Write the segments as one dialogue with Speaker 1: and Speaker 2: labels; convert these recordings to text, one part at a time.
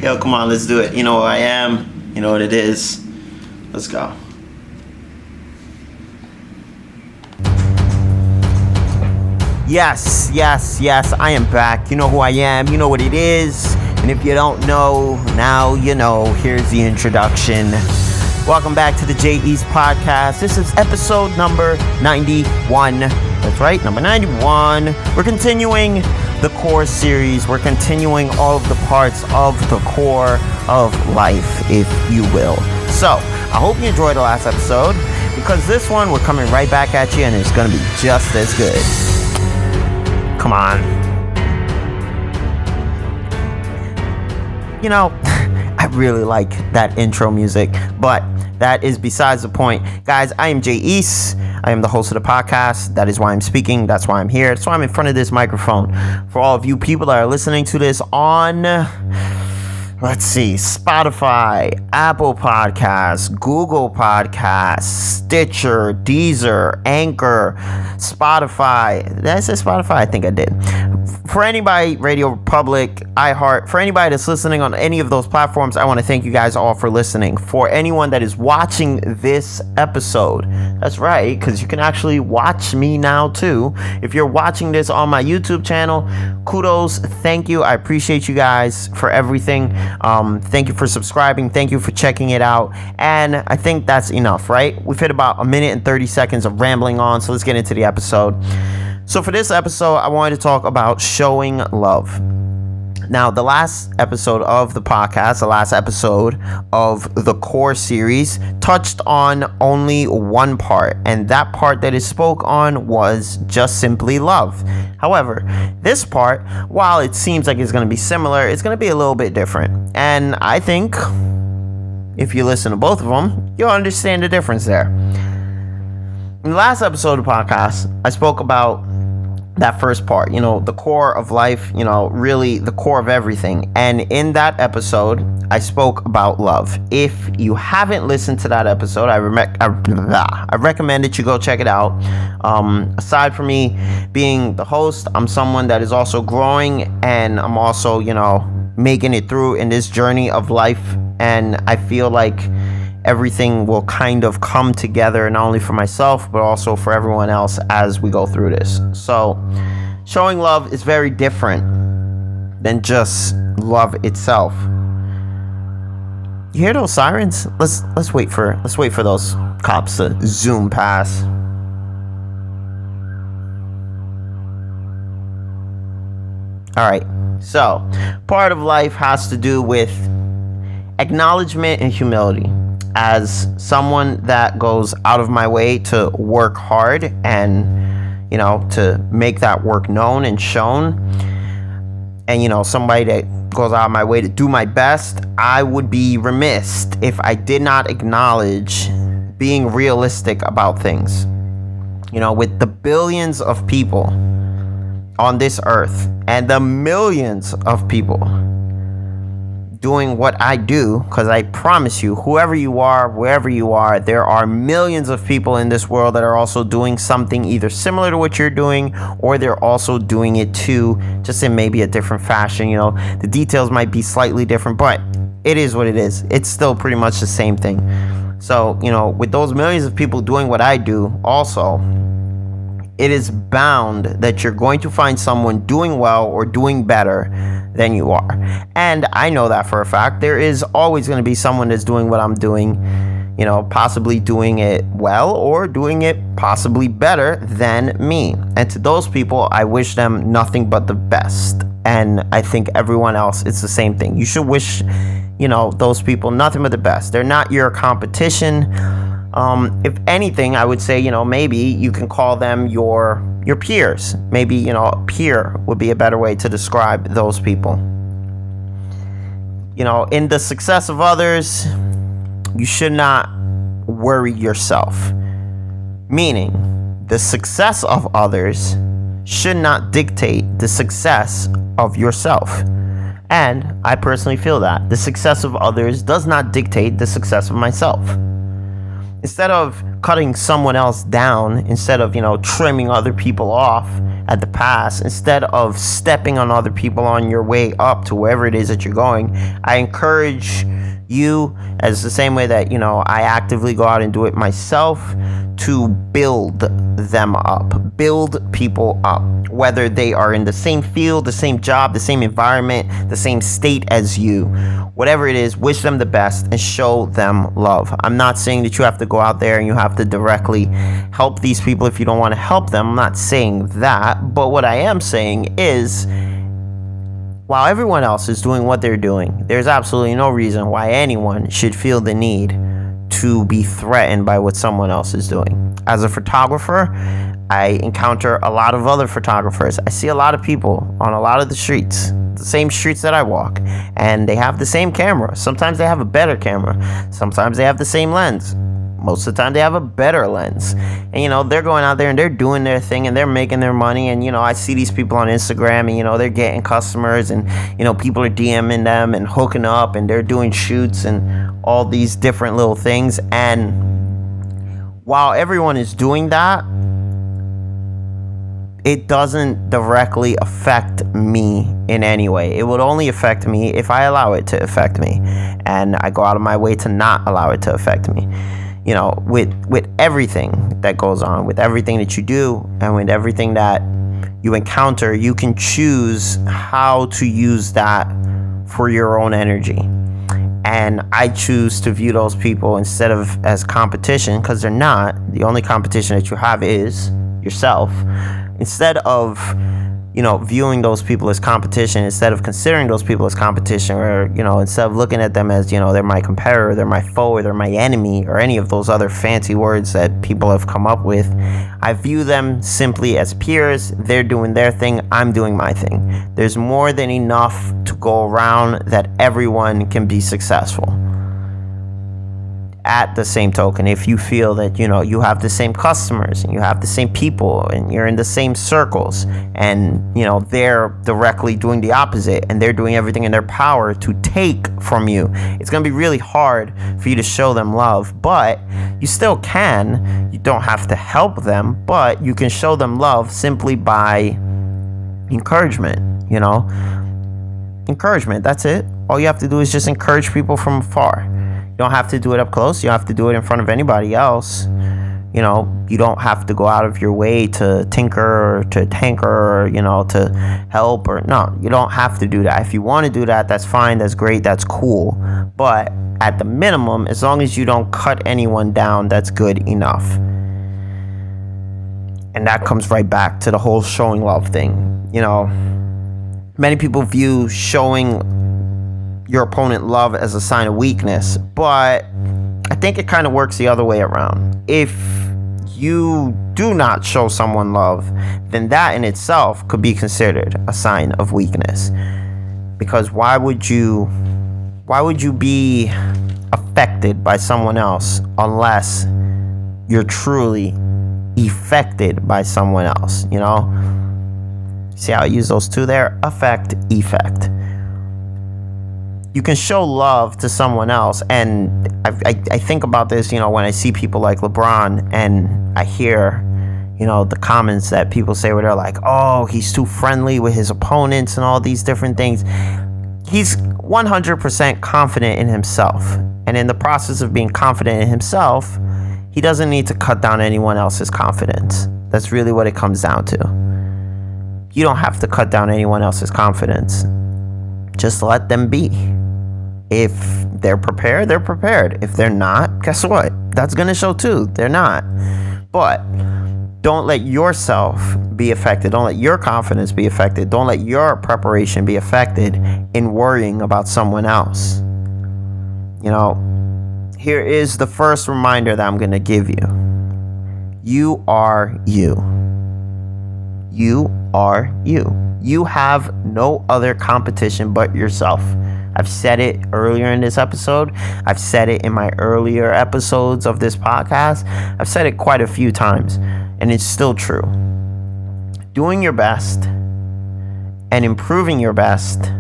Speaker 1: Yo, come on, let's do it. You know who I am. You know what it is. Let's go. Yes, I am back. You know who I am. You know what it is. And if you don't know, now you know. Here's the introduction. Welcome back to the J.E.'s podcast. This is episode number 91. That's right, number 91. We're continuing the core series. We're continuing all of the parts of the core of life, if you will. So, I hope you enjoyed the last episode, because this one, we're coming right back at you, and it's going to be just as good. Come on. You know, I really like that intro music, but that is besides the point. Guys, I am Jay East. I am the host of the podcast. That is why I'm speaking. That's why I'm here. That's why I'm in front of this microphone. For all of you people that are listening to this on, let's see, Spotify, Apple Podcasts, Google Podcasts, Stitcher, Deezer, Anchor, Spotify. Did I say Spotify? I think I did. For anybody, Radio Republic, iHeart, for anybody that's listening on any of those platforms, I want to thank you guys all for listening. For anyone that is watching this episode, that's right, because you can actually watch me now too. If you're watching this on my YouTube channel, kudos, thank you. I appreciate you guys for everything. Thank you for subscribing. Thank you for checking it out. And I think that's enough, right? We've hit about a minute and 30 seconds of rambling on, so let's get into the episode. So for this episode, I wanted to talk about showing love. Now, the last episode of the podcast, the last episode of the core series, touched on only one part, and that part that it spoke on was just simply love. However, this part, while it seems like it's going to be similar, it's going to be a little bit different. And I think if you listen to both of them, you'll understand the difference there. In the last episode of the podcast, I spoke about that first part, the core of life, really the core of everything. And in that episode, I spoke about love. If you haven't listened to that episode, I recommend that you go check it out. Aside from me being the host, I'm someone that is also growing, and I'm also, making it through in this journey of life. And I feel like everything will kind of come together, not only for myself, but also for everyone else as we go through this. So, showing love is very different than just love itself. You hear those sirens? Let's wait for those cops to zoom past. All right. So, part of life has to do with acknowledgement and humility. As someone that goes out of my way to work hard and, to make that work known and shown, and, somebody that goes out of my way to do my best, I would be remiss if I did not acknowledge being realistic about things. With the billions of people on this earth and the millions of people doing what I do, because I promise you, whoever you are, wherever you are, there are millions of people in this world that are also doing something either similar to what you're doing, or they're also doing it too, just in maybe a different fashion. The details might be slightly different, but it is what it is. It's still pretty much the same thing. So, with those millions of people doing what I do also, it is bound that you're going to find someone doing well or doing better than you are. And I know that for a fact. There is always going to be someone that's doing what I'm doing, possibly doing it well or doing it possibly better than me. And to those people, I wish them nothing but the best. And I think everyone else, it's the same thing. You should wish, those people nothing but the best. They're not your competition. If anything, I would say, maybe you can call them your peers. Maybe, a peer would be a better way to describe those people. In the success of others, you should not worry yourself. Meaning, the success of others should not dictate the success of yourself. And I personally feel that the success of others does not dictate the success of myself. Instead of cutting someone else down, instead of, trimming other people off at the pass, instead of stepping on other people on your way up to wherever it is that you're going, I encourage you, as the same way that, I actively go out and do it myself, to build them up, build people up, whether they are in the same field, the same job, the same environment, the same state as you, whatever it is. Wish them the best and show them love. I'm not saying that you have to go out there and you have to directly help these people if you don't want to help them. I'm not saying that, but what I am saying is, while everyone else is doing what they're doing, there's absolutely no reason why anyone should feel the need to be threatened by what someone else is doing. As a photographer, I encounter a lot of other photographers. I see a lot of people on a lot of the streets, the same streets that I walk, and they have the same camera. Sometimes they have a better camera. Sometimes they have the same lens. Most of the time they have a better lens. And, they're going out there and they're doing their thing and they're making their money. And, I see these people on Instagram and, they're getting customers and, people are DMing them and hooking up and they're doing shoots and all these different little things. And while everyone is doing that, it doesn't directly affect me in any way. It would only affect me if I allow it to affect me. And I go out of my way to not allow it to affect me. With everything that goes on, with everything that you do, and with everything that you encounter, you can choose how to use that for your own energy. And I choose to view those people instead of as competition, because they're not. The only competition that you have is yourself. Instead of, viewing those people as competition, instead of considering those people as competition, or, instead of looking at them as, they're my competitor, they're my foe, or they're my enemy, or any of those other fancy words that people have come up with, I view them simply as peers. They're doing their thing, I'm doing my thing. There's more than enough to go around that everyone can be successful. At the same token, if you feel that, you have the same customers and you have the same people and you're in the same circles and, they're directly doing the opposite and they're doing everything in their power to take from you, it's going to be really hard for you to show them love. But you still can. You don't have to help them, but you can show them love simply by encouragement, Encouragement, that's it. All you have to do is just encourage people from afar. You don't have to do it up close. You don't have to do it in front of anybody else. You don't have to go out of your way to tinker or to tanker or, to help or no, you don't have to do that. If you want to do that, that's fine. That's great. That's cool. But at the minimum, as long as you don't cut anyone down, that's good enough. And that comes right back to the whole showing love thing. Many people view showing your opponent love as a sign of weakness, but I think it kind of works the other way around. If you do not show someone love, then that in itself could be considered a sign of weakness. Because why would you be affected by someone else unless you're truly affected by someone else? See how I use those two there? Affect, effect. You can show love to someone else, and I think about this, when I see people like LeBron, and I hear, the comments that people say where they're like, oh, he's too friendly with his opponents and all these different things. He's 100% confident in himself, and in the process of being confident in himself, he doesn't need to cut down anyone else's confidence. That's really what it comes down to. You don't have to cut down anyone else's confidence. Just let them be. If they're prepared, they're prepared. If they're not, guess what? That's going to show too. They're not. But don't let yourself be affected. Don't let your confidence be affected. Don't let your preparation be affected in worrying about someone else. Here is the first reminder that I'm going to give you. You are you. You are you. You have no other competition but yourself. I've said it earlier in this episode. I've said it in my earlier episodes of this podcast. I've said it quite a few times, and it's still true. Doing your best and improving your best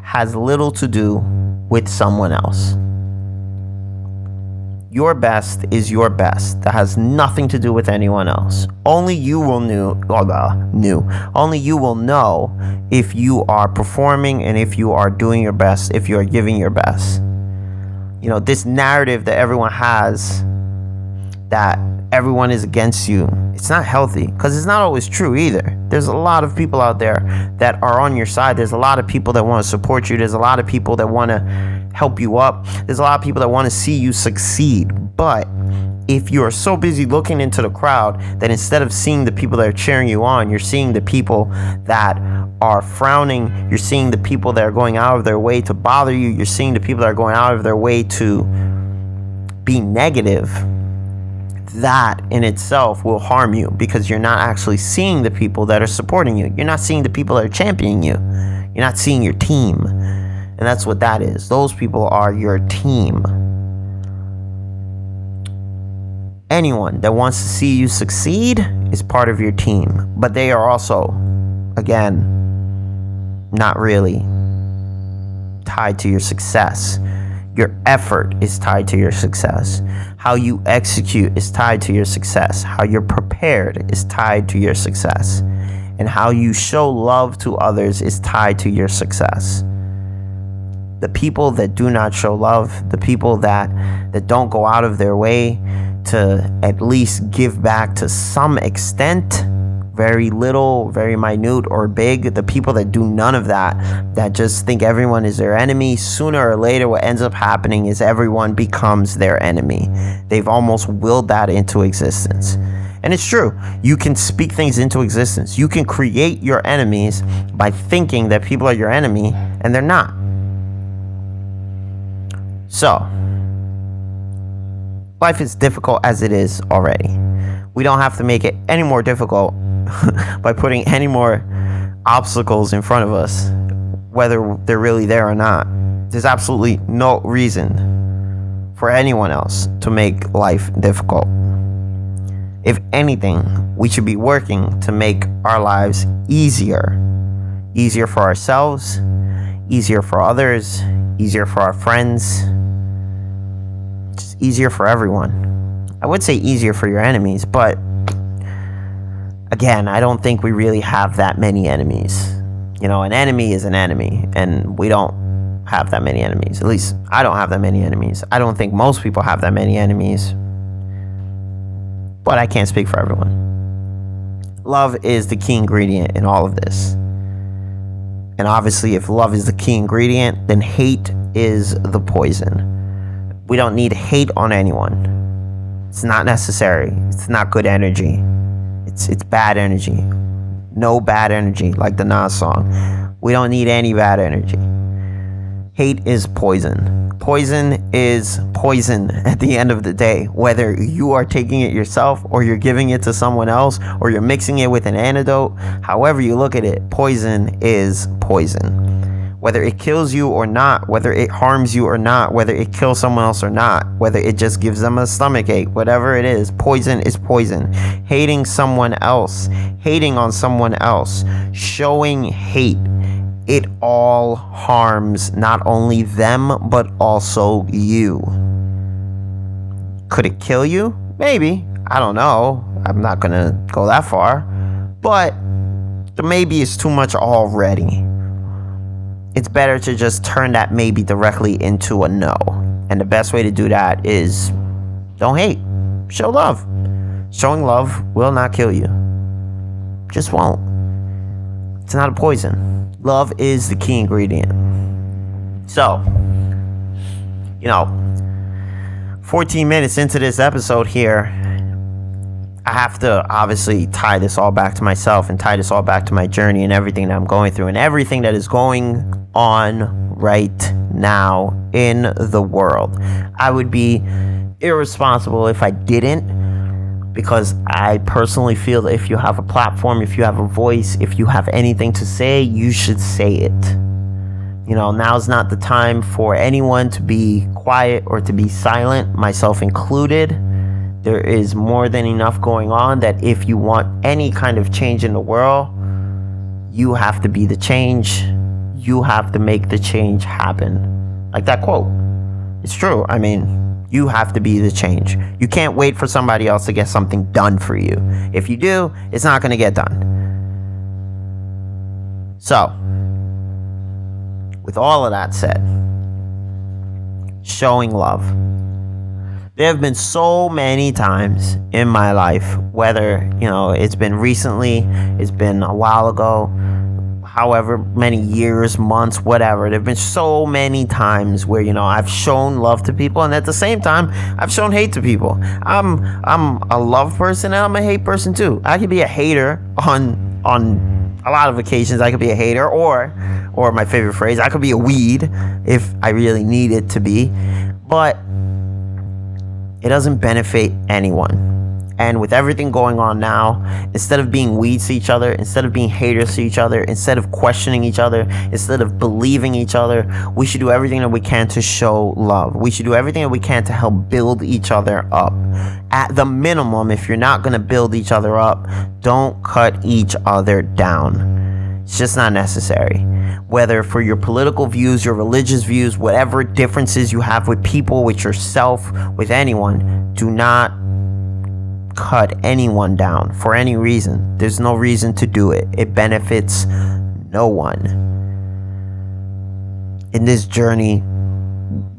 Speaker 1: has little to do with someone else. Your best is your best. That has nothing to do with anyone else. Only you will Only you will know if you are performing and if you are doing your best, if you are giving your best. This narrative that everyone has, that everyone is against you, it's not healthy, because it's not always true either. There's a lot of people out there that are on your side. There's a lot of people that want to support you. There's a lot of people that want to help you up. There's a lot of people that want to see you succeed. But if you're so busy looking into the crowd that instead of seeing the people that are cheering you on, you're seeing the people that are frowning, you're seeing the people that are going out of their way to bother you, you're seeing the people that are going out of their way to be negative, that in itself will harm you, because you're not actually seeing the people that are supporting you. You're not seeing the people that are championing you. You're not seeing your team. And that's what that is. Those people are your team. Anyone that wants to see you succeed is part of your team. But they are also, again, not really tied to your success. Your effort is tied to your success. How you execute is tied to your success. How you're prepared is tied to your success. And how you show love to others is tied to your success. The people that do not show love, the people that don't go out of their way to at least give back to some extent, very little, very minute or big, the people that do none of that just think everyone is their enemy, sooner or later what ends up happening is everyone becomes their enemy. They've almost willed that into existence. And it's true. You can speak things into existence. You can create your enemies by thinking that people are your enemy, and they're not. So, life is difficult as it is already. We don't have to make it any more difficult by putting any more obstacles in front of us, whether they're really there or not. There's absolutely no reason for anyone else to make life difficult. If anything, we should be working to make our lives easier. Easier for ourselves, easier for others, easier for our friends, just easier for everyone. I would say easier for your enemies, but again, I don't think we really have that many enemies. An enemy is an enemy, and we don't have that many enemies. At least, I don't have that many enemies. I don't think most people have that many enemies, but I can't speak for everyone. Love is the key ingredient in all of this. And obviously, if love is the key ingredient, then hate is the poison. We don't need hate on anyone. It's not necessary. It's not good energy. It's bad energy. No bad energy, like the Nas song. We don't need any bad energy. Hate is poison. Poison is poison at the end of the day. Whether you are taking it yourself, or you're giving it to someone else, or you're mixing it with an antidote, however you look at it, poison is poison. Whether it kills you or not, whether it harms you or not, whether it kills someone else or not, whether it just gives them a stomach ache, whatever it is, poison is poison. Hating someone else, hating on someone else, showing hate, it all harms not only them, but also you. Could it kill you? Maybe. I don't know. I'm not gonna go that far. But the maybe is too much already. It's better to just turn that maybe directly into a no. And the best way to do that is don't hate. Show love. Showing love will not kill you. Just won't. It's not a poison. Love is the key ingredient. So, 14 minutes into this episode here, I have to obviously tie this all back to myself and tie this all back to my journey and everything that I'm going through and everything that is going on right now in the world. I would be irresponsible if I didn't, because I personally feel that if you have a platform, if you have a voice, if you have anything to say, you should say it. Now's not the time for anyone to be quiet or to be silent, myself included. There is more than enough going on that if you want any kind of change in the world, you have to be the change. You have to make the change happen. Like that quote. It's true. You have to be the change. You can't wait for somebody else to get something done for you. If you do, it's not going to get done. So, with all of that said, showing love. There have been so many times in my life, whether, it's been recently, it's been a while ago, however many years, months, whatever. There have been so many times where, I've shown love to people, and at the same time, I've shown hate to people. I'm a love person, and I'm a hate person too. I could be a hater on a lot of occasions. I could be a hater, or my favorite phrase, I could be a weed if I really need it to be. But it doesn't benefit anyone. And with everything going on now, instead of being weeds to each other, instead of being haters to each other, instead of questioning each other, instead of believing each other, we should do everything that we can to show love. We should do everything that we can to help build each other up. At the minimum, if you're not going to build each other up, don't cut each other down. It's just not necessary. Whether for your political views, your religious views, whatever differences you have with people, with yourself, with anyone, do not cut anyone down for any reason. There's no reason to do it. It benefits no one. In this journey,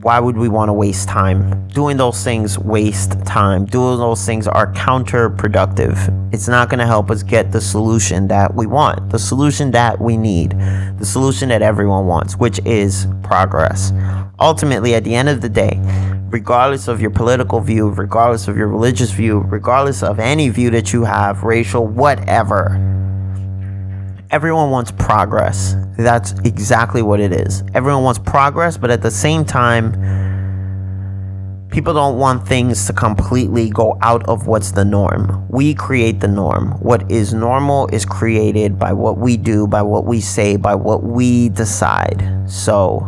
Speaker 1: why would we want to waste time? Doing those things waste time. Doing those things are counterproductive. It's not going to help us get the solution that we want, the solution that we need, the solution that everyone wants, which is progress. Ultimately, at the end of the day, regardless of your political view, regardless of your religious view, regardless of any view that you have, racial, whatever, everyone wants progress. That's exactly what it is. Everyone wants progress, but at the same time, people don't want things to completely go out of what's the norm. We create the norm. What is normal is created by what we do, by what we say, by what we decide. So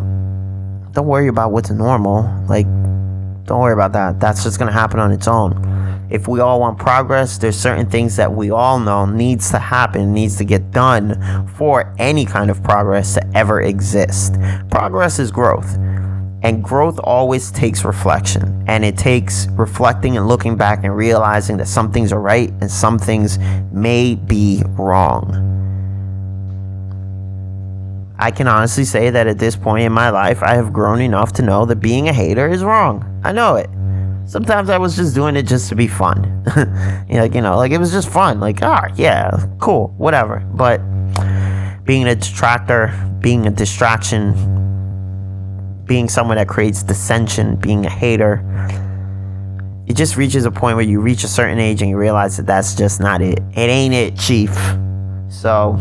Speaker 1: don't worry about what's normal. Don't worry about that. That's just going to happen on its own. If we all want progress, there's certain things that we all know needs to happen, needs to get done for any kind of progress to ever exist. Progress is growth. And growth always takes reflection. And it takes reflecting and looking back and realizing that some things are right and some things may be wrong. I can honestly say that at this point in my life, I have grown enough to know that being a hater is wrong. I know it. Sometimes I was just doing it just to be fun. It was just fun. Yeah, cool, whatever. But being a detractor, being a distraction, being someone that creates dissension, being a hater, it just reaches a point where you reach a certain age and you realize that that's just not it. It ain't it, chief. So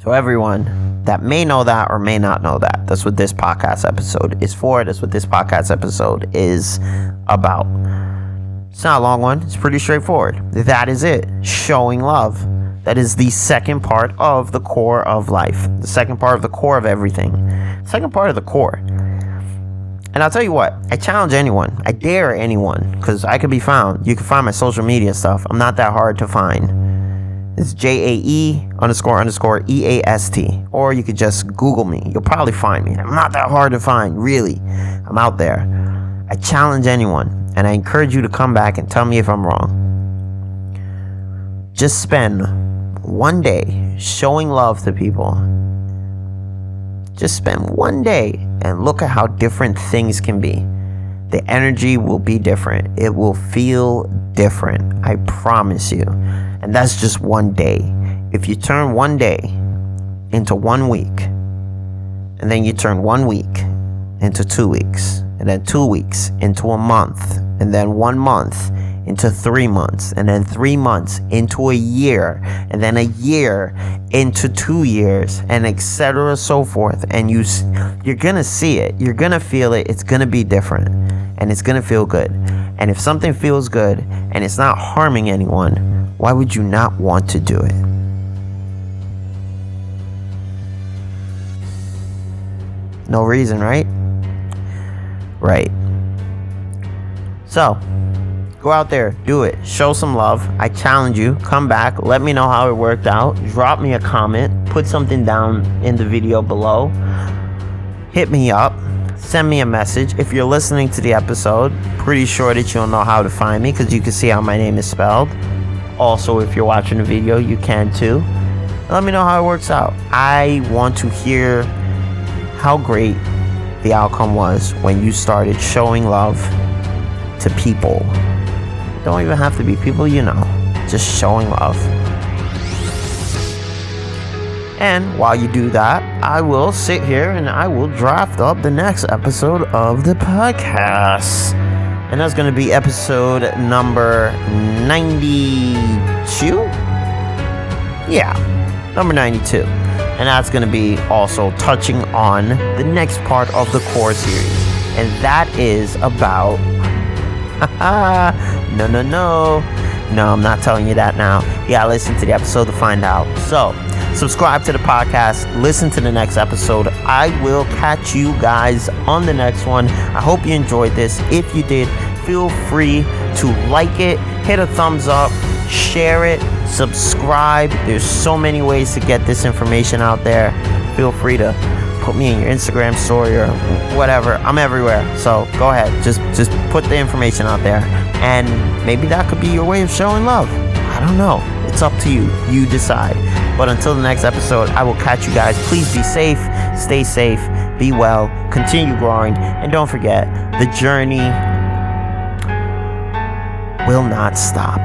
Speaker 1: everyone that may know that or may not know that, that's what this podcast episode is for. That's what this podcast episode is about. It's not a long one. It's pretty straightforward. That is it. Showing love. That is the second part of the core of life. The second part of the core of everything. Second part of the core. And I'll tell you what, I challenge anyone. I dare anyone, because I could be found. You can find my social media stuff. I'm not that hard to find. It's JAE__EAST. Or you could just Google me. You'll probably find me. I'm not that hard to find, really. I'm out there. I challenge anyone, and I encourage you to come back and tell me if I'm wrong. Just spend one day showing love to people. Just spend one day and look at how different things can be. The energy will be different. It will feel different. I promise you. And that's just one day. If you turn one day into 1 week, and then you turn 1 week into 2 weeks, and then 2 weeks into a month, and then 1 month into 3 months, and then 3 months into a year, and then a year into 2 years, and etc. so forth. And you're gonna see it, you're gonna feel it, it's gonna be different, and it's gonna feel good. And if something feels good and it's not harming anyone, why would you not want to do it? No reason, right? Right. So go out there, do it, show some love. I challenge you. Come back, let me know how it worked out. Drop me a comment, put something down in the video below. Hit me up. send me a message. If you're listening to the episode, pretty sure that you'll know how to find me because you can see how my name is spelled. Also, if you're watching the video, you can too. Let me know how it works out. I want to hear how great the outcome was when you started showing love to people. Don't even have to be people you know, just showing love. And while you do that, I will sit here and I will draft up the next episode of the podcast. And that's going to be episode number 92? Yeah, number 92. And that's going to be also touching on the next part of the core series. And that is about... No, I'm not telling you that now. You gotta listen to the episode to find out. So, subscribe to the podcast. Listen to the next episode. I will catch you guys on the next one. I hope you enjoyed this. If you did, feel free to like it, hit a thumbs up, share it, subscribe. There's so many ways to get this information out there. Feel free to put me in your Instagram story or whatever. I'm everywhere. So go ahead. Just put the information out there. And maybe that could be your way of showing love. I don't know. It's up to you. You decide. But until the next episode, I will catch you guys. Please be safe. Stay safe. Be well. Continue growing. And don't forget, the journey will not stop.